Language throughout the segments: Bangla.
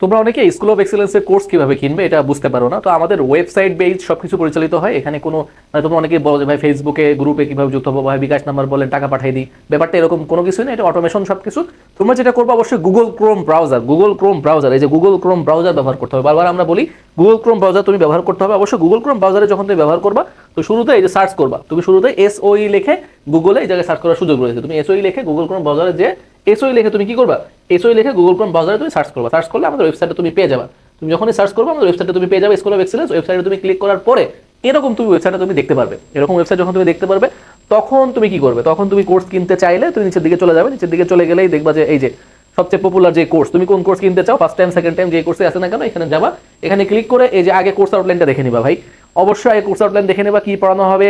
তোমরা অনেকে স্কুল অফ এক্সেলেন্সের কোর্স কিভাবে কিনবে এটা বুঝতে পারো না। তো আমাদের ওয়েবসাইট বেস সবকিছু পরিচালিত হয়। এখানে কোনো তোমরা অনেকে বলো যে ভাই ফেসবুকে গ্রুপে কিভাবে যুক্ত হবো, ভাই বিকাশ নাম্বার বলেন টাকা পাঠিয়ে দিই। ব্যাপারটা এরকম কোনো কিছুই না, এটা অটোমেশন সবকিছু। তোমরা যেটা করবো অবশ্যই গুগল ক্রোম ব্রাউজার এই যে গুগল ক্রোম ব্রাউজার ব্যবহার করতে হবে। বারবার আমরা বলি গুগল ক্রোম ব্রাউজার তুমি ব্যবহার করতে হবে। অবশ্যই গুগল ক্রোম ব্রাউজারে যখন তুমি ব্যবহার করবা, তো শুরুতে এই যে সার্চ করবা, তুমি শুরুতে SOE লিখে গুগলে এই জায়গায় সার্চ করার সুযোগ রয়েছে। তুমি SOE লিখে গুগল ক্রোম ব্রাউজারে যে SOE লিখে তুমি কি করবা, SOE লিখে গুগল ক্রোম ব্রাউজারে তুমি সার্চ করবা। সার্চ করলে আমাদের ওয়েবসাইটে তুমি পেয়ে যাবা। তুমি যখনই সার্চ করবে আমাদের ওয়েবসাইটে তুমি পেয়ে যাবে স্কুল অফ এক্সেলেন্স। ওয়েবসাইটে তুমি ক্লিক করার পরে এরকম তুমি ওয়েবসাইটে তুমি দেখতে পারবে। এরকম ওয়েবসাইট যখন তুমি দেখতে পারবে তখন তুমি কি করবে, তখন তুমি কোর্স কিনতে চাইলে তুমি নিচের দিকে চলে যাবে। নিচের দিকে চলে গেলেই দেখবা যে এই যে সবচেয়ে পপুলার যে কোর্স, তুমি কোন কোর্স কিনতে চাও, ফার্স্ট টাইম সেকেন্ড টাইম যে কোর্সে আসে না কেন এখানে যাবা। এখানে ক্লিক করে এই যে আগে কোর্স আউটলাইনটা দেখে নিবা। ভাই অবশ্যই আগে কোর্স আউটলাইন দেখে নেবা, কি পড়ানো হবে,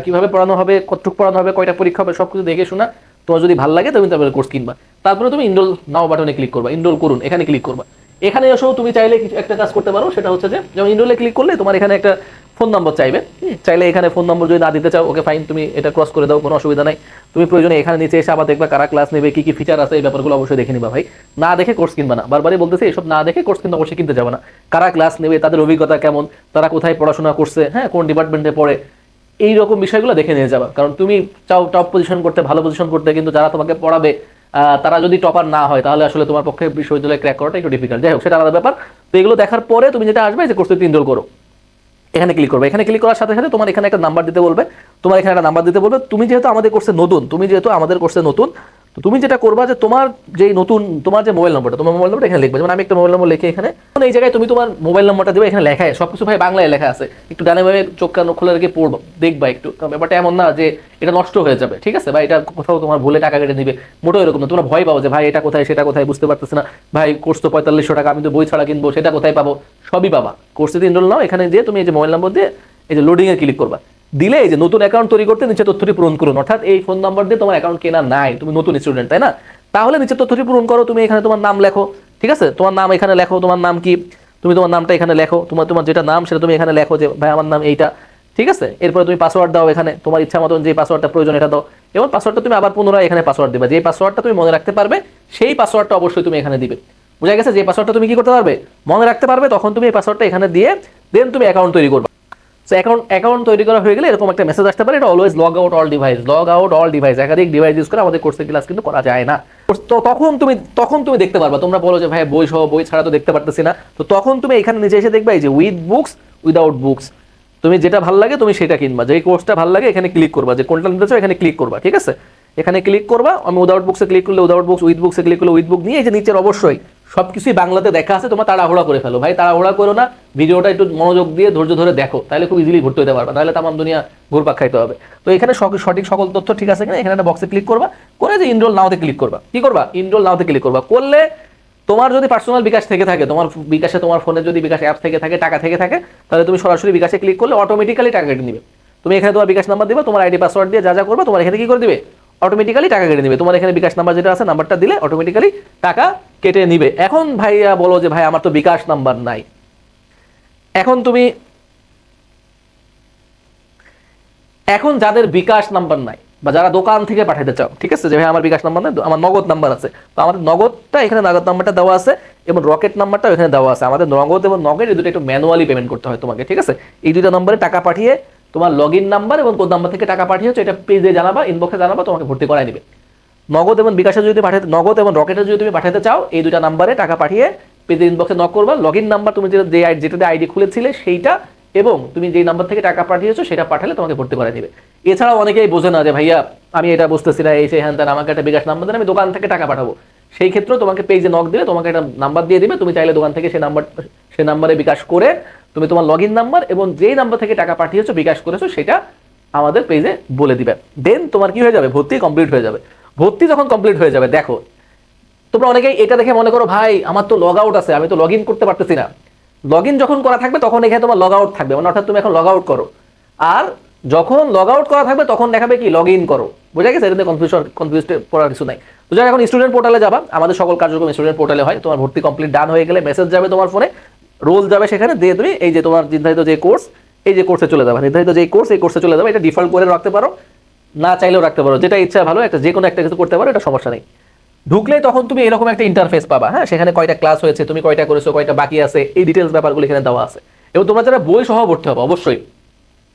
কিভাবে পড়ানো হবে, কতটুকু পড়ানো হবে, কয়টা পরীক্ষা হবে, সবকিছু দেখে শোনা তোমার যদি ভালো লাগে তুমি তারপরে কোর্স কিনবা। তারপরে তুমি ইনরোল নাও বাটনে ক্লিক করবা, ইনরোল করুন এখানে ক্লিক করবা। এখানে এসেও তুমি চাইলে কিছু একটা কাজ করতে পারো, সেটা হচ্ছে যে যেমন ইনরোলে ক্লিক করলে তোমার এখানে একটা ফোন নম্বর চাইবে। চাইলে এখানে ফোন নম্বর যদি না দিতে চাও ওকে ফাইন, তুমি এটা ক্রস করে দাও, কোনো অসুবিধা নাই। তুমি প্রয়োজনে এখানে নিচে এসে আবার দেখবা কারা ক্লাস নেবে, কি কি ফিচার আছে, এই ব্যাপারগুলো অবশ্যই দেখে নিবা। ভাই না দেখে কোর্স কিনবা না, বারবারই বলতেছি এসব না দেখে কোর্স কিন্তু অবশ্যই কিনতে যাবে না। কারা ক্লাস নেবে, তাদের অভিজ্ঞতা কেমন, তারা কোথায় পড়াশোনা করছে, হ্যাঁ কোন ডিপার্টমেন্টে পড়ে, এই রকম বিষয়গুলো দেখে নিয়ে যাবা। কারণ তুমি চাও টপ পজিশন করতে, ভালো পজিশন করতে, কিন্তু যারা তোমাকে পড়াবে তারা যদি টপার না হয় তাহলে আসলে তোমার পক্ষে বিশ্ববিদ্যালয়ে ক্র্যাক করাটা একটু ডিফিকাল্ট। যাই হোক সেটা আলাদা ব্যাপার। তো এগুলো দেখার পরে তুমি যেটা আসবে যে কোর্সে ইনরোল করো, এখানে ক্লিক করবে। এখানে ক্লিক করার সাথে সাথে তোমার এখানে একটা নাম্বার দিতে বলবে। তোমার এখানে একটা নাম্বার দিতে বলবে। তুমি যেহেতু আমাদের কোর্সে নতুন, তো তুমি যেটা করবা যে তোমার যে মোবাইল নম্বরটা, তোমার মোবাইল নম্বরটা এখানে লিখবে। যেমন আমি একটা মোবাইল নম্বর লিখে এখানে এই জায়গায় তুমি তোমার মোবাইল নম্বরটা দেবে। এখানে লেখা সবকিছু ভাই বাংলায় লেখা আছে, একটু ডানে বামে চোখ কান খুলে রেখে পড়বো, দেখবা একটু। ব্যাপারটা এমন না যে এটা নষ্ট হয়ে যাবে, ঠিক আছে, বা এটা কোথাও তোমার ভুলে টাকা কেটে নিবে, মোটেও এরকম না। তোমরা ভয় পাবো যে ভাই এটা কোথায় সেটা কোথায় বুঝতে পারতেছি না, ভাই কোর্স তো 4500 টাকা, আমি তো বই ছাড়া কিনবো, সেটা কোথায় পাবো, সবই পাবা। কোর্সে ইনরোল নাও, এখানে দিয়ে তুমি এই যে মোবাইল নম্বর দিয়ে এই যে লোডিং এ ক্লিক করবা। দিলে এই যে নতুন অ্যাকাউন্ট তৈরি করতে নিচে তথ্যটি পূরণ করুন, অর্থাৎ এই ফোন নাম্বার দিয়ে তোমার অ্যাকাউন্ট কেনা নাই, তুমি নতুন স্টুডেন্ট তাই না, তাহলে নিচে তথ্যটি পূরণ করো। তুমি এখানে তোমার নাম লেখো, ঠিক আছে, তোমার নাম এখানে লেখো, তোমার নাম কি, তুমি তোমার নামটা এখানে লেখো, তোমার যেটা নাম সেটা তুমি এখানে লেখো যে ভাই আমার নাম এইটা, ঠিক আছে। এরপরে তুমি পাসওয়ার্ড দাও, এখানে তোমার ইচ্ছা মতন যে পাসওয়ার্ডটা প্রয়োজন এটা দাও, এবং পাসওয়ার্ডটা তুমি আবার পুনরায় এখানে পাসওয়ার্ড দিবা। যে পাসওয়ার্ডটা তুমি মনে রাখতে পারবে সেই পাসওয়ার্ডটা অবশ্যই তুমি এখানে দিবে। বুঝা গেছে? যে পাসওয়ার্ডটা তুমি কি করতে পারবে, মনে রাখতে পারবে, তখন তুমি এই পাসওয়ার্ডটা এখানে দিয়ে দেন তুমি অ্যাকাউন্ট তৈরি করবে। সো অ্যাকাউন্ট তৈরি করা হয়ে গেলে এরকম একটা মেসেজ আসতে পারে, এটা always log out all device, একাধিক ডিভাইস ইউজ করে আমাদের কোর্সের ক্লাস কিন্তু করা যায় না। তো তখন তুমি দেখতে পারবা। তোমরা বলো যে ভাই বই ছাড়া তো দেখতে পারতেছি না, তো তখন তুমি এখানে নিচে এসে দেখবা এই যে উইথ বুকস, উইদাউট বুকস, তুমি যেটা ভালো লাগে তুমি সেটা কিনবা। যে কোর্সটা ভালো লাগে এখানে ক্লিক করবা, যে কোনটা নিতে চাও এখানে ক্লিক করবা, ঠিক আছে। এখানে ক্লিক করবা, আমি উইদাউট বুকসে ক্লিক করলে without books, with books click করলে উইথ বুক নিয়ে এই যে নিচের অবশ্যই সবকিছুই বাংলাতে দেখা আছে। তোমার তাড়াহুড়া করে ফেলো ভাই, তাড়াহুড়া করো না, ভিডিওটা একটু মনোযোগ দিয়ে ধৈর্য ধরে দেখো, তাহলে খুব ইজিলি ভর্তি হতে পারবে, তাহলে তামাম দুনিয়া ঘুরপাক খাইতে হবে। তো এখানে সঠিক সকল তথ্য ঠিক আছে কিনা এখানে একটা বক্সে ক্লিক করবা, করে যে ইনরোল নাওতে ক্লিক করবা। কি করবা, ইনরোল নাওতে ক্লিক করবা। করলে তোমার যদি পার্সোনাল বিকাশ থেকে থাকে, তোমার বিকাশে, তোমার ফোনে যদি বিকাশ অ্যাপ থেকে থাকে, টাকা থেকে থাকে, তাহলে তুমি সরাসরি বিকাশে ক্লিক করলে অটোমেটিক্যালি টাকা কেটে নিবে। তুমি এখানে তোমার বিকাশ নাম্বার দিবে, তোমার আইডি পাসওয়ার্ড দিয়ে যা করবে তোমার এখানে কি করে দিবে, অটোমেটিক্যালি টাকা কেটে নিবে। তোমার এখানে বিকাশ নাম্বার যেটা আছে নাম্বারটা দিলে অটোমেটিক্যালি টাকা কেটে নিবে। এখন ভাইয়া বলো যে ভাই আমার তো বিকাশ নাম্বার নাই, এখন যাদের বিকাশ নাম্বার নাই বা যারা দোকান থেকে পাঠাতে চাও, ঠিক আছে, যে ভাই আমার বিকাশ নাম্বার নাই, আমার নগদ নাম্বার আছে, তো আমাদের নগদটা এখানে নগদ নাম্বারটা দেওয়া আছে এবং রকেট নাম্বারটা এখানে দেওয়া আছে। আমাদের নগদ এবং নগদ এই দুটো একটু ম্যানুয়ালি পেমেন্ট করতে হয় তোমাকে, ঠিক আছে। এই দুইটা নম্বরে টাকা পাঠিয়ে তোমার লগ ইন নাম্বার এবং কোন নাম্বার থেকে টাকা পাঠিয়েছো এটা পেজে জানাবা, ইনবক্সে জানাবা, তোমাকে ভর্তি করাই দিবে। নগদ এবং বিকাশে যদি নগদ এবং রকেটে যদি তুমি পাঠাতে চাও এই দুইটা নাম্বারে টাকা পাঠিয়ে পেজে ইনবক্সে নক করবা। লগ ইন নাম্বার তুমি যেটাতে আইডি খুলেছিলে সেইটা এবং তুমি যেই নাম্বার থেকে টাকা পাঠিয়েছো সেটা পাঠালে তোমাকে ভর্তি করে দিবে। এছাড়াও অনেকেই বোঝে না যে ভাইয়া আমি এটা বুঝতেছি না, এই সেই হ্যান ত্যান, আমাকে একটা বিকাশ নাম্বার দেন, আমি দোকান থেকে টাকা পাঠাবো। সেই ক্ষেত্রেও তোমাকে পেজে নক দিলে তোমাকে একটা নাম্বার দিয়ে দিবে, তুমি চাইলে দোকান থেকে সেই নাম্বারে বিকাশ করে তুমি তোমার লগ ইন নাম্বার এবং যেই নাম্বার থেকে টাকা পাঠিয়েছো বিকাশ করেছো সেটা আমাদের পেজে বলে দিবে। দেন তোমার কি হয়ে যাবে, ভর্তি কমপ্লিট হয়ে যাবে। ভর্তি যখন কমপ্লিট হয়ে যাবে, দেখো তোমরা অনেকেই এটা দেখে মনে করো ভাই আমার তো লগ আউট আছে, আমি তো লগ ইন করতে পারতেছি না। লগ ইন যখন করা থাকবে তখন এখানে তোমার লগ আউট থাকবে, মানে অর্থাৎ তুমি এখন লগ আউট করো। আর যখন লগ আউট করা থাকবে তখন দেখাবে কি লগ ইন করো। বুঝা গেছে? এটাতে কনফিউজ পড়ার কিছু নাই। তো যারা এখন স্টুডেন্ট পোর্টালে যাবা, আমাদের সকল কার্যক্রম স্টুডেন্ট পোর্টালে হয়। তোমার ভর্তি কমপ্লিট ডান হয়ে গেলে মেসেজ যাবে তোমার ফোনে, রোল যাবে, সেখানে দিয়ে তুমি এই যে তোমার নির্ধারিত যে কোর্স, এই যে কোর্সে চলে যাবে, নির্ধারিত যে কোর্স এই কোর্সে চলে যাবে। এটা ডিফল্ট করে রাখতে পারো, না চাইলেও রাখতে পারো, যেটা ইচ্ছা ভালো, একটা যে কোনো একটা কিছু করতে পারো, এটা সমস্যা নেই। ঢুকলেই তখন তুমি এরকম একটা ইন্টারফেস পাবা, হ্যাঁ, সেখানে কয়টা ক্লাস হয়েছে, তুমি কয়টা করেছো, কয়টা বাকি আছে, এই ডিটেলস ব্যাপারগুলো এখানে দেওয়া আছে। এবং তোমরা যারা বই সহ ভর্তি হবে অবশ্যই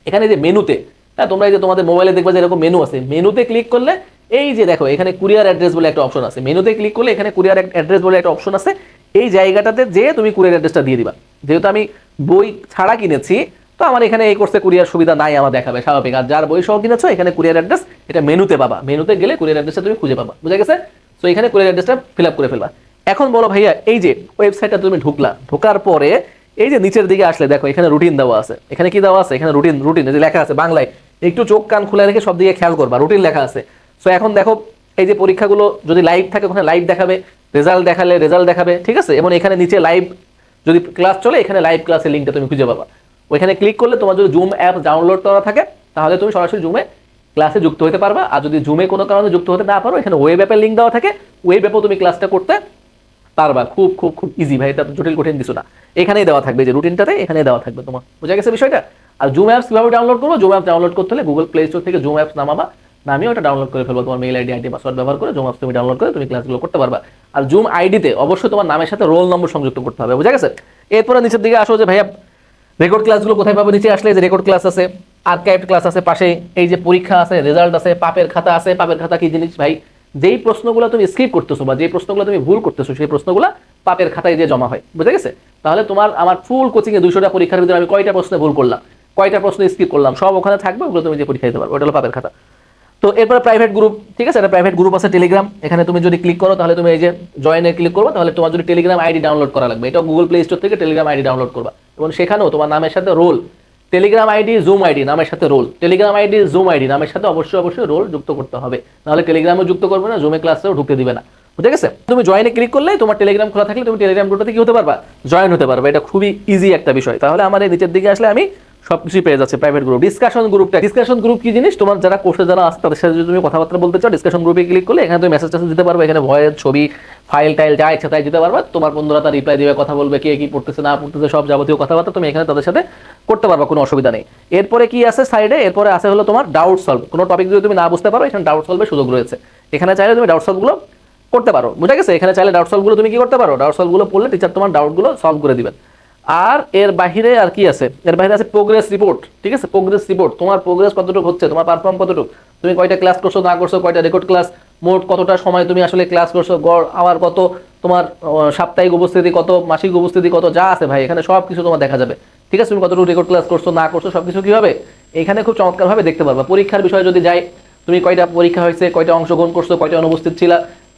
এখানে যে মেনুতে, হ্যাঁ, তোমরা এই যে তোমাদের মোবাইলে দেখবা যে এরকম মেনু আছে, মেনুতে ক্লিক করলে এই যে দেখো এখানে কুরিয়ার অ্যাড্রেস বলে একটা অপশন আছে, মেনুতে ক্লিক করলে এখানে কুরিয়ার অ্যাড্রেস বলে একটা অপশন আছে, এই জায়গাটাতে যে তুমি কুরিয়ার অ্যাড্রেসটা দিয়ে দিবা। যেহেতু আমি বই ছাড়া কিনেছি তো আমার এখানে এই কোর্সে কুরিয়ার সুবিধা নাই, আমার দেখাবে স্বাভাবিক। আর যার বই সহ কিনেছো এখানে কুরিয়ার অ্যাড্রেস এটা মেনুতে পাবা, মেনুতে গেলে কুরিয়ার অ্যাড্রেসটা তুমি খুঁজে পাবা, বুঝা গেছে? তো এখানে কুরিয়ার অ্যাড্রেসটা ফিল আপ করে ফেলবা। এখন বলো ভাইয়া এই যে ওয়েবসাইটটা তুমি ঢুকলা, ঢোকার পরে এই যে নিচের দিকে আসলে দেখো এখানে রুটিন দেওয়া আছে, এখানে কি দেওয়া আছে, এখানে রুটিন, রুটিন এই যে লেখা আছে বাংলায়, একটু চোখ কান খুলে রেখে সব দিকে খেয়াল করবা, রুটিন লেখা আছে। সো এখন দেখো এই যে পরীক্ষাগুলো যদি লাইভ থাকে ওখানে লাইভ দেখাবে, রেজাল্ট দেখালে রেজাল্ট দেখাবে, ঠিক আছে? এবং এখানে নিচে লাইভ যদি ক্লাস চলে এখানে লাইভ ক্লাসের লিঙ্কটা তুমি খুঁজে পাবা। ওইখানে ক্লিক করলে তোমার যদি জুম অ্যাপ ডাউনলোড করা থাকে তাহলে তুমি সরাসরি জুমে ক্লাসে যুক্ত হতে পারবা। আর যদি জুমে কোনো কারণে যুক্ত হতে না পারো এখানে ওয়েব অ্যাপের লিঙ্ক দেওয়া থাকে, ওয়েব অ্যাপেও তুমি ক্লাসটা করতে পারবা। খুব খুব খুব ইজি ভাই, এটা জটিল কঠিন কিছু না, এখানেই দেওয়া থাকবে, যে রুটিনটাতে এখানেই দেওয়া থাকবে। তোমার বুঝা গেছে বিষয়টা? আর জুম অ্যাপস কিভাবে ডাউনলোড করবো, জুম অ্যাপ ডাউনলোড করতে হলে গুগল প্লে স্টোর থেকে জুম অ্যাপস নামাবা, নামিয়ে ওটা ডাউনলোড করে ফেলবো, তোমার মেইল আইডি আইডি পাসওয়ার্ড ব্যবহার করে জুম অ্যাপস তুমি ডাউনলোড করে তুমি ক্লাসগুলো করতে পারবা। আর জুম আইডিতে অবশ্যই তোমার নামের সাথে রোল নম্বর সংযুক্ত করতে হবে, বুঝা গেছে? এরপরে নিচের দিকে আসো যে ভাইয়া রেকর্ড ক্লাসগুলো কোথায় পাবো, নিচে আসলে যে রেকর্ড ক্লাস আছে, আর্কাইভড ক্লাস আছে, পাশে এই যে পরীক্ষা আছে, রেজাল্ট আছে, পাপের খাতা আছে। পাপের খাতা কি জিনিস ভাই? যেই প্রশ্নগুলো তুমি স্কিপ করতেছো বা যে প্রশ্নগুলো তুমি ভুল করতেছো সেই প্রশ্নগুলো পাপের খাতায় যে জমা হয়, বুঝা গেছে? তাহলে তোমার আমার ফুল কোচিং এ 200টা পরীক্ষার ভিতরে আমি কয়টা প্রশ্নে ভুল করলাম, কয়টা প্রশ্ন স্কিপ করলাম, সব ওখানে থাকবে, ওগুলো তুমি যে পরীক্ষা দিতে পারবে, ওটা হলো পাপের খাতা। তো এরপরে প্রাইভেট গ্রুপ, ঠিক আছে, এটা প্রাইভেট গ্রুপ আছে টেলিগ্রাম, এখানে তুমি যদি ক্লিক করো তাহলে তুমি এই যে জয়েনে ক্লিক করবে, তাহলে তোমার যদি টেলিগ্রাম আইডি ডাউনলোড করা লাগবে, এটা গুগল প্লে স্টোর থেকে টেলিগ্রাম আইডি ডাউনলোড করবা এবং সেখানেও তোমার নামের সাথে roll, Telegram ID Zoom ID নামের সাথে roll, Telegram ID Zoom ID নামের সাথে অবশ্যই অবশ্যই রোল যুক্ত করতে হবে, নাহলে টেলিগ্রামে যুক্ত করবে না, জুমে ক্লাসেও ঢুকতে দিবে না, বুঝে গেছে? তুমি জয়েনে ক্লিক করলে তোমার টেলিগ্রাম খোলা থাকলে তুমি টেলিগ্রাম গ্রুপটাতে কি হতে পারবা, জয়েন হতে পারবে। এটা খুবই ইজি একটা বিষয়। তাহলে আমার এই নিচের দিকে আসলে আমি সবকিছু পেয়ে যাচ্ছে। প্রাইভেট গ্রুপ, ডিসকাশন গ্রুপটা, ডিসকাশন গ্রুপ কি জিনিস, তোমার যারা কোর্সে যারা আছে তাদের সাথে যদি তুমি কথাবার্তা বলতে চাও ডিসকাশন গ্রুপে ক্লিক করলে এখানে তুমি মেসেজ টেসেজ দিতে পারবে, এখানে ভয়েস ছবি ফাইল টাইল যা ইচ্ছা তাই দিতে পারবে, তোমার বন্ধুরা তার রিপ্লাই দিবে, কথা বলবে, কে কি পড়তেছে না পড়তেছে সব যাবতীয় কথাবার্তা তুমি এখানে তাদের সাথে করতে পারবা, কোনো অসুবিধা নেই। এরপরে কি আছে সাইডে, এরপরে আছে হলো তোমার ডাউট সলভ, কোনো টপিক যদি তুমি না বুঝতে পারো এখানে ডাউট সলভের সুযোগ রয়েছে, এখানে চাইলে তুমি ডাউট সলভগুলো করতে পারো, বুঝা গেছে? এখানে চাইলে ডাউট সলভগুলো তুমি কি করতে পারো, ডাউট সলভগুলো পড়লে টিচার তোমার ডাউটগুলো সলভ করে দিবেন। আর এর বাহিরে আর কি আছে, এর বাইরে আছে প্রোগ্রেস রিপোর্ট, ঠিক আছে? প্রোগ্রেস রিপোর্ট, তোমার প্রোগ্রেস কতটুকু হচ্ছে, তোমার পারফর্ম কতটুকু, তুমি কয়টা ক্লাস করছো না করছো, কয়টা রেকর্ড ক্লাস, মোট কতটা সময় তুমি আসলে ক্লাস করছো, গড় আওয়ার কত, তোমার সাপ্তাহিক উপস্থিতি কত, মাসিক উপস্থিতি কত, যা আছে ভাই এখানে সব কিছু তোমার দেখা যাবে, ঠিক আছে? তুমি কতটুকু রেকর্ড ক্লাস করছো না করছো সবকিছু কি হবে এখানে খুব চমৎকারভাবে দেখতে পারবা। পরীক্ষার বিষয়ে যদি যাই, তুমি কয়টা পরীক্ষা হয়েছে, কয়টা অংশগ্রহণ করছো, কয়টা অনুপস্থিত ছিল,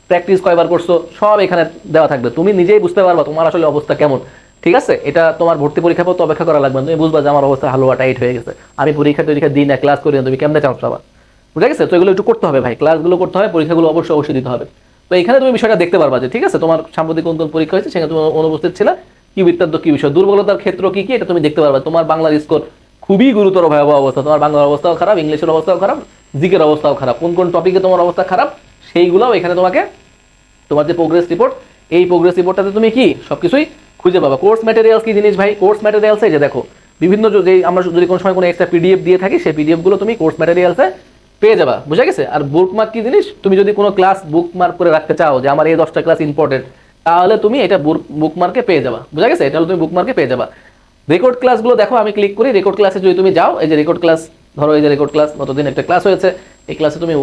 প্র্যাকটিস কয়বার করছো, সব এখানে দেওয়া থাকবে, তুমি নিজেই বুঝতে পারবা তোমার আসলে অবস্থা কেমন, ঠিক আছে? এটা তোমার ভর্তি পরীক্ষা পর তো অপেক্ষা করা লাগবে না, তুমি বুঝবা যে আমার অবস্থা হালুয়া টাইট হয়ে গেছে, আমি পরীক্ষা দিই না, ক্লাস করি না, তুমি কেমনে চান্স পাবা, বুঝা গেছে? তো এগুলো একটু করতে হবে ভাই, ক্লাসগুলো করতে হবে, পরীক্ষাগুলো অবশ্যই অবশ্যই দিতে হবে। তো এখানে তুমি বিষয়টা দেখতে পারবা যে ঠিক আছে তোমার সাম্প্রতিক কোন কোন পরীক্ষা হয়েছে সেখানে তুমি অনুপস্থিত ছিল, কি বৃত্তান্ত কি বিষয়, দুর্বলতার ক্ষেত্র কি কি এটা তুমি দেখতে পারবা। তোমার বাংলার স্কোর খুবই গুরুতর ভয়াবহ অবস্থা, তোমার বাংলার অবস্থাও খারাপ, ইংলিশের অবস্থাও খারাপ, জিকের অবস্থাও খারাপ, কোন কোন টপিকে তোমার অবস্থা খারাপ সেইগুলোও এখানে তোমাকে, তোমার যে প্রোগ্রেস রিপোর্ট, এই প্রোগ্রেস রিপোর্টটাতে তুমি কি সবকিছুই খুঁজে পাবা। কোর্স ম্যাটেরিয়ালস কি জিনিস ভাই, কোর্স ম্যাটেরিয়ালসে যে দেখো বিভিন্ন যে আমরা যদি কোনো সময় কোনো এক্সট্রা পিডিএফ দিয়ে থাকি সেই পিডিএফ গুলো তুমি কোর্স ম্যাটেরিয়ালসে পেয়ে যাবা, বুঝা গেছে? আর বুকমার্ক কি জিনিস, তুমি যদি কোনো ক্লাস বুকমার্ক করে রাখতে চাও যে আমার এই 10টা ক্লাস ইম্পর্টেন্ট, তাহলে তুমি এটা বুকমার্কে পেয়ে যাবা, বুঝা গেছে? এটা হলো তুমি বুকমার্কে পেয়ে যাবা। রেকর্ড ক্লাসগুলো দেখো, আমি ক্লিক করি রেকর্ড ক্লাসে, যদি তুমি যাও এই যে রেকর্ড ক্লাস, ধরো এই যে রেকর্ড ক্লাস গতদিন একটা ক্লাস হয়েছে, এই ক্লাসে তুমি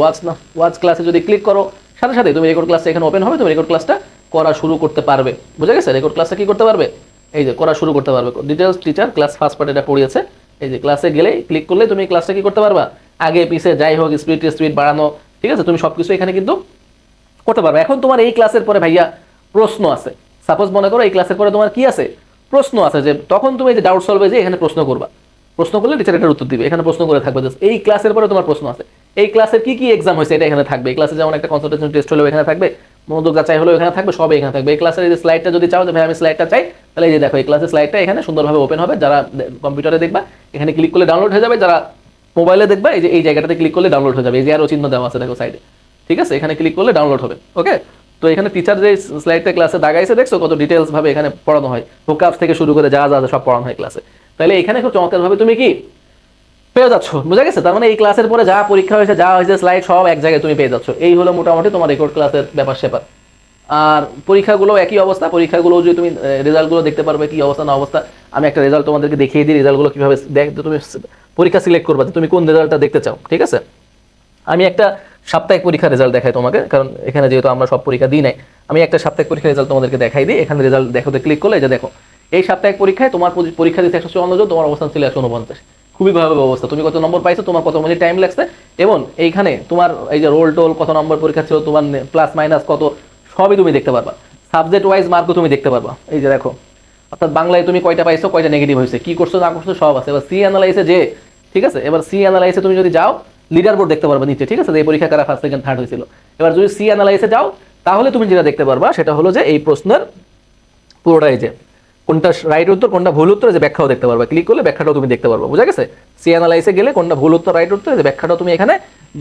ওয়াচ ক্লাসে যদি ক্লিক করো সাথে সাথে তুমি রেকর্ড ক্লাসটা এখানে ওপেন হবে, তুমি রেকর্ড ক্লাসটা করা শুরু করতে পারবে, বুঝা গেছে? রেকর্ড ক্লাসটা কি করতে পারবে, এই যে করা শুরু করতে পারবে। Details teacher class first part এটা পড়িয়েছে, এই যে ক্লাসে গেলে ক্লিক করলে তুমি ক্লাসটা কি করতে পারবা, আগে পিছে যাই হোক স্পিড বাড়ানো, ঠিক আছে? তুমি সবকিছু এখানে কিন্তু করতে পারবে। এখন তোমার এই ক্লাসের পরে ভাইয়া প্রশ্ন আছে, সাপোজ মনে করো এই ক্লাসের পরে তোমার কি আছে, প্রশ্ন আছে, যে তখন তুমি এই যে ডাউট সলভে যে এখানে প্রশ্ন করবা, প্রশ্ন করলে টিচার এটার উত্তর দিবে, এখানে প্রশ্ন করে থাকবে এই ক্লাসের পরে তোমার প্রশ্ন আছে, এই ক্লাসের কি কি এক্সাম হয়েছে এটা এখানে থাকবে, এই ক্লাসে যেমন একটা কনসালটেশন টেস্ট হলো এখানে থাকবে, মনোযোগ যাচাই হলো এখানে থাকবে, সব এখানে থাকবে। এই ক্লাসের এই যে স্লাইডটা যদি চাও যে ভাই আমি স্লাইডটা চাই, তাহলে এই যে দেখো এই ক্লাসের স্লাইডটা এখানে সুন্দরভাবে ওপেন হবে, যারা কম্পিউটারে দেখবা এখানে ক্লিক করলে ডাউনলোড হয়ে যাবে, যারা মোবাইলে দেখবা এই যে এই জায়গাটাতে ক্লিক করলে ডাউনলোড হয়ে যাবে, এই যে আরো চিহ্ন দেওয়া আছে দেখো সাইডে, ঠিক আছে? এখানে ক্লিক করলে ডাউনলোড হবে, ওকে? তো এখানে টিচার যে স্লাইডটা ক্লাসে দাগাইছে দেখছো কত ডিটেলস ভাবে এখানে পড়ানো হয়, ভোকাবস থেকে শুরু করে যা যা সব পড়ানো হয় ক্লাসে, তাহলে এখানে খুব চমৎকার ভাবে তুমি কি পেয়ে যাচ্ছ, বুঝা গেছে? তার মানে এই ক্লাসের পরে যা পরীক্ষা হয়েছে যা হয়েছে স্লাইড সব এক জায়গায় তুমি পেয়ে যাচ্ছ। এই হলো মোটামুটি তোমার রেকর্ড ক্লাসের ব্যাপার স্যাপার, আর পরীক্ষাগুলো একই অবস্থা, পরীক্ষাগুলো যদি তুমি রেজাল্টগুলো দেখতে পারবে কি অবস্থা না অবস্থা। আমি একটা রেজাল্ট তোমাদেরকে দেখিয়ে দিই, রেজাল্টগুলো কীভাবে তুমি পরীক্ষা সিলেক্ট করবা তুমি কোন রেজাল্টটা দেখতে চাও, ঠিক আছে। আমি একটা সাপ্তাহিক পরীক্ষার রেজাল্ট দেখাই তোমাকে, কারণ এখানে যেহেতু আমরা সব পরীক্ষা দিই নাই, আমি একটা সাপ্তাহিক পরীক্ষার রেজাল্ট তোমাদেরকে দেখাই দিই। এখানে রেজাল্ট দেখোতে ক্লিক করলে এই যে দেখো, এই সাপ্তাহিক পরীক্ষায় তোমার পরীক্ষা দিতে 154 জন, তোমার অবস্থান ছিল 149। খুবই ভালো অবস্থা, তুমি কত নম্বর পাইছো, তোমার কত মিনিট টাইম লাগছে, এবং এইখানে তোমার এই যে রোল টোল কত নম্বর পরীক্ষা ছিল, তোমার প্লাস মাইনাস কত, সবই তুমি দেখতে পারবা। সাবজেক্ট ওয়াইজ মার্কও তুমি দেখতে পারবা, এই যে দেখো। অর্থাৎ বাংলায় তুমি কয়টা পাইছো, কয়টা নেগেটিভ হয়েছে, কি করছো না করছো সব আছে। এবার সি অ্যানালাইসে যে, ঠিক আছে, এবার সি অ্যানালাইসে তুমি যদি যাও, লিডার বোর্ড দেখতে পারবা নিচে, ঠিক আছে, এই পরীক্ষা কারা ফার্স্ট সেকেন্ড থার্ড হয়েছিল। এবার যদি সি অ্যানালাইসে যাও, তাহলে তুমি যেটা দেখতে পারবা সেটা হলো যে এই প্রশ্নের পুরোটাই যে কোনটা রাইট উত্তর কোনটা ভুল উত্তর, যে ব্যাখ্যাও দেখতে পারবা। ক্লিক করলে ব্যাখ্যাটাও তুমি দেখতে পারবা, বুঝা গেছে। সি অ্যানালাইসে গেলে কোনটা ভুল উত্তর রাইট উত্তর, যে ব্যাখ্যাটাও তুমি এখানে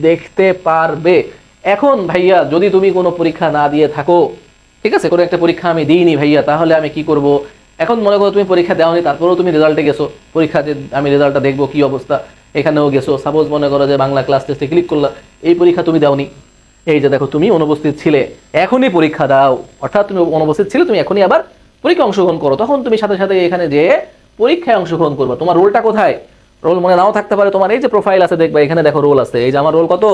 দেখতে পারবে। এখন ভাইয়া যদি তুমি কোনো পরীক্ষা না দিয়ে থাকো, ঠিক আছে, কোনো একটা পরীক্ষা আমি দিইনি ভাইয়া, তাহলে আমি কি করব। এখন মনে করো তুমি পরীক্ষা দেওনি, তারপরেও তুমি রেজাল্টে গেছো, পরীক্ষা যে আমি রেজাল্টটা দেখবো কি অবস্থা, এখানেও গেছো। সাপোজ মনে করো যে বাংলা ক্লাস টেস্টে ক্লিক করলা, এই পরীক্ষা তুমি দাওনি, এই যে দেখো তুমি অনুপস্থিত ছিলে, এখনই পরীক্ষা দাও। অর্থাৎ তুমি অনুপস্থিত ছিলে, তুমি এখনই আবার পরীক্ষা অংশগ্রহণ করো, তখন তুমি সাথে সাথে এখানে যে পরীক্ষায় অংশগ্রহণ করবা। তোমার রোলটা কোথায়, রোল মনে নাও থাকতে পারে, তোমার এই যে প্রোফাইল আছে দেখবা, এখানে দেখো রোল আছে। এই যে আমার রোল কত,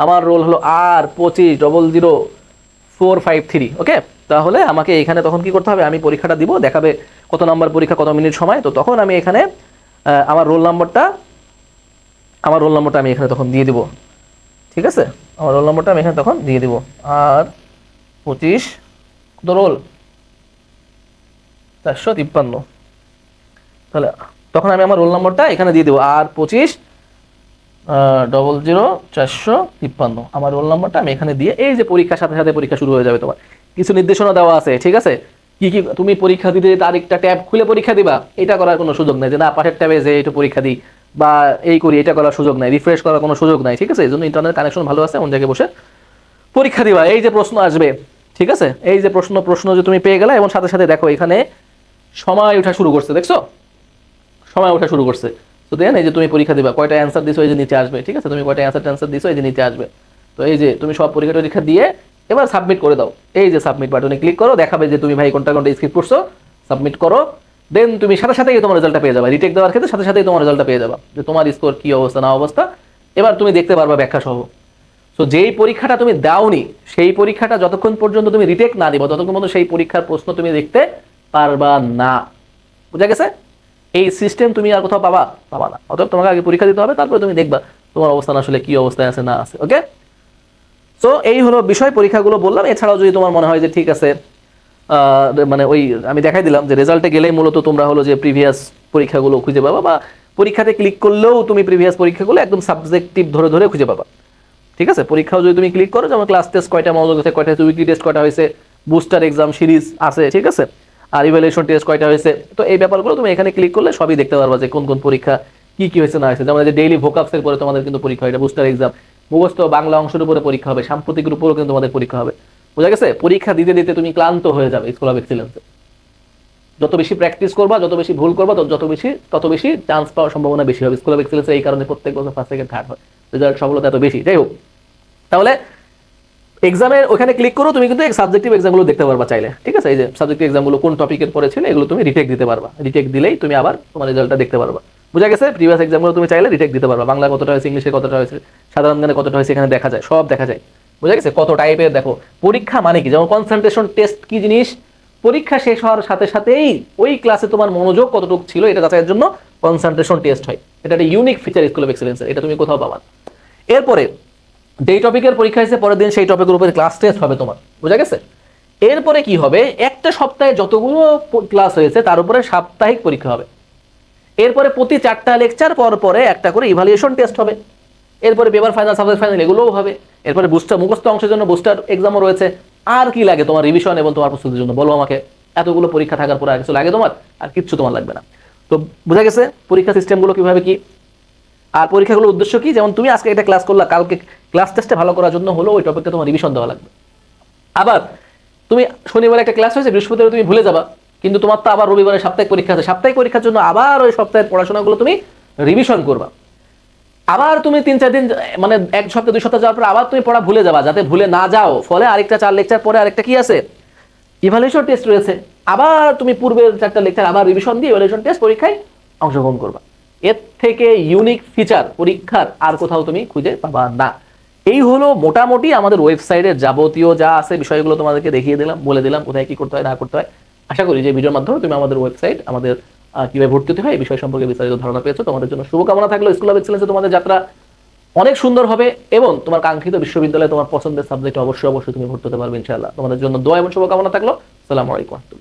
আমার রোল হলো R250453, ওকে। তাহলে আমাকে এখানে তখন কি করতে হবে, আমি পরীক্ষাটা দিব, দেখাবে কত নাম্বার পরীক্ষা কত মিনিট সময়, তো তখন আমি এখানে আমার রোল নাম্বারটা আমি এখানে তখন দিয়ে দিব, ঠিক আছে। আমার রোল নাম্বারটা আমি এখানে তখন দিয়ে দিব, R25 কত রোল 453। তাহলে তখন আমি আমার রোল নাম্বারটা এখানে দিয়ে দেবো, R25000453। আমার রোল নাম্বারটা আমি এখানে দিয়ে, এই যে পরীক্ষার সাথে সাথে পরীক্ষা শুরু হয়ে যাবে। তোমার কিছু নির্দেশনা দেওয়া আছে, ঠিক আছে, কি কি তুমি পরীক্ষা দিতে তারিখটা ট্যাব খুলে পরীক্ষা দিবা, এটা করার কোনো সুযোগ নেই যে না পাশের ট্যাবে যে একটু পরীক্ষা দিই বা এই করি, এটা করার সুযোগ নাই, রিফ্রেশ করার কোনো সুযোগ নাই, ঠিক আছে। এই জন্য ইন্টারনেট কানেকশন ভালো আছে, অন্য জায়গায় বসে পরীক্ষা দিবা। এই যে প্রশ্ন আসবে, ঠিক আছে, এই যে প্রশ্ন যে তুমি পেয়ে গেলে, এবং সাথে সাথে দেখো এখানে সময় ওঠা শুরু করছে, দেখছো সময় ওঠা শুরু করছে। তো দেন এই যে তুমি পরীক্ষা দিবা, কয়টা অ্যান্সার দিছো এই যে নিচে আসবে, ঠিক আছে, তুমি কয়টা অ্যান্সার দিছো এই যে নিচে আসবে। তো এই যে তুমি সব পরীক্ষা দিয়ে এবার সাবমিট করে দাও, এই যে সাবমিট বাটনে ক্লিক করো, দেখাবে যে তুমি ভাই কোনটা স্কিপ করছো, সাবমিট করো। দেন তুমি সাথে সাথেই তোমার রেজাল্টটা পেয়ে যাবে, রিটেক দেওয়ার ক্ষেত্রে সাথে সাথেই তোমার রেজাল্টটা পেয়ে যাবে, যে তোমার স্কোর কি অবস্থা না অবস্থা, এবার তুমি দেখতে পারবা ব্যাখ্যা সহ। সো যেই পরীক্ষাটা তুমি দাওনি, সেই পরীক্ষাটা যতক্ষণ পর্যন্ত তুমি রিটেক না দিবা, ততক্ষণ পর্যন্ত সেই পরীক্ষার প্রশ্ন তুমি দেখতে পারবা না, বুঝা গেছে। এই সিস্টেম তুমি আর কোথাও পাবা না। অতএব তোমাকে আগে পরীক্ষা দিতে হবে, তারপরে তুমি দেখবা তোমার অবস্থান আসলে কি অবস্থায় আছে না আছে, ওকে। সো এই হলো বিষয়, পরীক্ষাগুলো বললাম। এছাড়াও যদি তোমার মনে হয় যে ঠিক আছে, মানে ওই আমি দেখাই দিলাম যে রেজাল্টে গেলেই মূলত তোমরা হলো যে প্রিভিয়াস পরীক্ষাগুলো খুঁজে পাবা, বা পরীক্ষাতে ক্লিক করলেও তুমি প্রিভিয়াস পরীক্ষাগুলো একদম সাবজেক্টিভ ধরে ধরে খুঁজে পাবা, ঠিক আছে। পরীক্ষাও যদি তুমি ক্লিক করো, যেমন ক্লাস টেস্ট কয়টা মনোযোগ আছে, কয়টা উইকলি টেস্ট কয়টা হয়েছে, বুস্টার এক্সাম সিরিজ আছে, ঠিক আছে, আর ইভ্যালুয়েশন টেস্ট কয়টা হয়েছে, তো এই ব্যাপারগুলো তুমি এখানে ক্লিক করলে সবই দেখতে পারবা যে কোন কোন পরীক্ষা কি কি হয়েছে না হয়েছে। যেমন যে ডেইলি ভোকাবসের পরে তোমাদের কিন্তু পরীক্ষা, এটা বুস্টার এক্সাম, মুখস্থ বাংলা অংশের উপরে পরীক্ষা হবে, সাম্প্রতিকের উপরেও কিন্তু তোমাদের পরীক্ষা হবে, বুঝা গেছে। পরীক্ষা দিতে দিতে তুমি ক্লান্ত হয়ে যাবে স্কুল অফ এক্সিলেন্সে। যত বেশি প্র্যাকটিস করবা, যত বেশি ভুল করবা, তত বেশি চান্স পাওয়ার সম্ভাবনা বেশি হবে। স্কুল অফ এক্সিলেন্সে এই কারণে প্রত্যেক বছর ফার্স্ট সেকেন্ড থার্ড হয়, রেজাল্ট সফলতা এত বেশি। যাই হোক, তাহলে এক্সামের ওখানে ক্লিক করো, তুমি কিন্তু সাবজেক্টিভ এক্সামগুলো দেখতে পারবা চাইলে, ঠিক আছে। এই যে সাবজেক্টিভ এক্সামগুলো কোন টপিকের পরে ছিল, এগুলো তুমি রিটেক দিতে পারবা, রিটেক দিলেই তুমি আবার তোমার রেজাল্টটা দেখতে পারবা, বুঝা গেছে। প্রিভিয়াস এক্সামগুলো তুমি চাইলে রিটেক দিতে পারবা, বাংলা কতটা হয়েছে, ইংলিশে কতটা হয়েছে, সাধারণ জ্ঞানে কতটা হয়েছে, এখানে দেখা যায়, সব দেখা যায়, বুঝা গেছে। কত টাইপের দেখো পরীক্ষা মানে কি, যেমন কনসেন্ট্রেশন টেস্ট কি জিনিস, পরীক্ষা শেষ হওয়ার সাথে সাথেই ওই ক্লাসে তোমার মনোযোগ কতটুকু ছিল এটা যাচাইয়ের জন্য কনসেন্ট্রেশন টেস্ট হয়। এটা একটা ইউনিক ফিচার স্কুল অফ এক্সিলেন্সের, এটা তুমি কোথাও পাবা না। এরপরে যেই টপিকের পরীক্ষা হয়েছে পরের দিন সেই টপিকের উপরে ক্লাস টেস্ট হবে তোমার, বুঝা গেছে। এরপরে কি হবে, একটা সপ্তাহে যতগুলো ক্লাস হয়েছে তার উপরে সাপ্তাহিক পরীক্ষা হবে। এরপরে প্রতি 4টা লেকচার পর পরে একটা করে ইভালুয়েশন টেস্ট হবে। এরপরে পেপার ফাইনাল, সাবজেক্ট ফাইনাল এগুলোও হবে। এরপরে বুস্টার মুখস্থ অংশের জন্য বুস্টার এক্সামও রয়েছে। আর কি লাগে তোমার রিভিশন এবং তোমার প্রস্তুতির জন্য, বলো আমাকে। এতগুলো পরীক্ষা থাকার পরে আর কিছু লাগে তোমার? আর কিচ্ছু তোমার লাগবে না। তো বোঝা গেছে পরীক্ষা সিস্টেমগুলো কিভাবে কি, আর পরীক্ষাগুলোর উদ্দেশ্য কি। যেমন তুমি আজকে একটা ক্লাস করলা, কালকে ক্লাস টেস্টে ভালো করার জন্য হলো ওই টপিকটা তোমার রিভিশন দেওয়া লাগবে। আবার তুমি শনিবার একটা ক্লাস হয়েছে, বৃহস্পতিবার তুমি ভুলে যাবা, কিন্তু তোমার তো আবার রবিবারে সাপ্তাহিক পরীক্ষা আছে, সাপ্তাহিক পরীক্ষার জন্য আবার ওই সপ্তাহের পড়াশোনাগুলো তুমি রিভিশন করবা। আবার তুমি 3-4 দিন মানে 1 সপ্তাহ 2 সপ্তাহ যাওয়ার পর আবার তুমি পড়া ভুলে যাবা, যাতে ভুলে না যাও। ফলে আরেকটা 4 লেকচার পরে আরেকটা কি আছে, ইভালুয়েশন টেস্ট রয়েছে। আবার তুমি পূর্বের 4টা লেকচার আবার রিভিশন দিয়ে ইভালুয়েশন টেস্ট পরীক্ষায় অংশগ্রহণ করবা। এর থেকে ইউনিক ফিচার পরীক্ষার আর কোথাও তুমি খুঁজে পাবা না। এই হলো মোটামুটি আমাদের ওয়েবসাইটের যাবতীয় যা আছে বিষয়গুলো তোমাদেরকে দেখিয়ে দিলাম, বলে দিলাম কোথায় কি করতে হয় না করতে হয়। আশা করি যে ভিডিওর মাধ্যমে তুমি আমাদের ওয়েবসাইট, আমাদের কিভাবে ভর্তি হতে হয় এই বিষয় সম্পর্কে বিস্তারিত ধারণা পেয়েছো। তোমাদের জন্য শুভকামনা থাকলো। স্কুল অফ এক্সেলেন্সে তোমাদের যাত্রা অনেক সুন্দর হবে এবং তোমার কাঙ্ক্ষিত বিশ্ববিদ্যালয়ে তোমার পছন্দের সাবজেক্টে অবশ্যই তুমি ভর্তি হতে পারবে ইনশাআল্লাহ। তোমাদের জন্য দোয়া এবং শুভকামনা থাকলো। আসসালামু আলাইকুম।